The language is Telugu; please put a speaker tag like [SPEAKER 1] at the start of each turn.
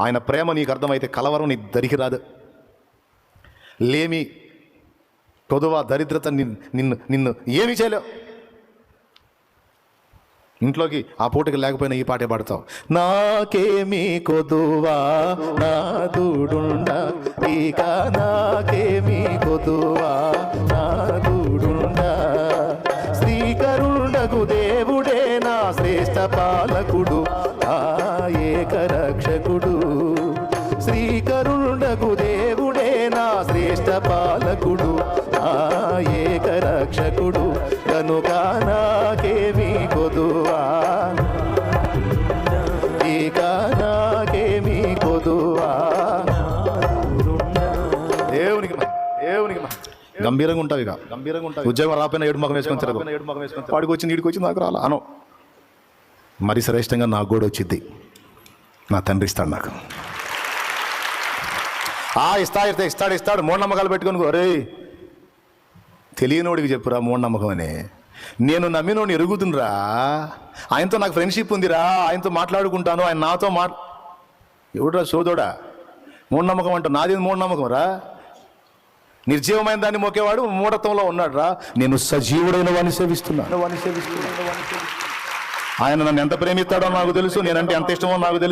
[SPEAKER 1] ఆయన ప్రేమ నీకు అర్థమైతే కలవరం నీ దరికి రాదు. లేమి, కొదువ, దరిద్రత నిన్ను నిన్ను ఏమీ చేయలేవు. ఇంట్లోకి ఆ పూటకి లేకపోయినా ఈ పాటే పాడతావు. నాకేమీ కొదువా నాదుడుండా, ఇక నాకేమీ కొదువా నాదుడుండా, శ్రీకరుండకు దేవుడే నా శ్రేష్ఠ పాలకుడు, ఆ ఏకరక్షకుడు. శ్రీకరుండకు దేవుడే నా శ్రేష్ఠ పాలకుడు, ఆ ఏకరక్షకుడు. కనుక నాకేమీ కొదువా, ఇక నాకేమీ కొదువా. దేవునికి గంభీరంగా ఉంటావు. ఇక గంభీరంగా ఉంటావు. ఉద్యోగం రాపోయినా ఏడు ముఖం వేసుకొని తిరగదు. వాడికి వచ్చి నీడికి వచ్చి నాకు రాలా అను. మరి శ్రేష్టంగా నాకు కూడా వచ్చింది. నా తండ్రి ఇస్తాడు నాకు. ఇస్తాడు మూఢనమ్మకాలు పెట్టుకొని అరే తెలియనోడికి చెప్పురా మూఢనమ్మకం అని. నేను నమ్మినోడిని ఎరుగుతుండ్రా, ఆయనతో నాకు ఫ్రెండ్షిప్ ఉందిరా, ఆయనతో మాట్లాడుకుంటాను, ఆయన నాతో ఎవడురా సోదోడా మూఢనమ్మకం అంటూ. నాది మూఢనమ్మకం రా. నిర్జీవమైన దాన్ని మోకేవాడు మూఢత్వంలో ఉన్నాడు రా. నేను సజీవుడైన వాడిని సేవిస్తున్నాను. ఆయన నన్ను ఎంత ప్రేమిస్తాడో నాకు తెలుసు, నేనంటే ఎంత ఇష్టమో నాకు తెలుసు.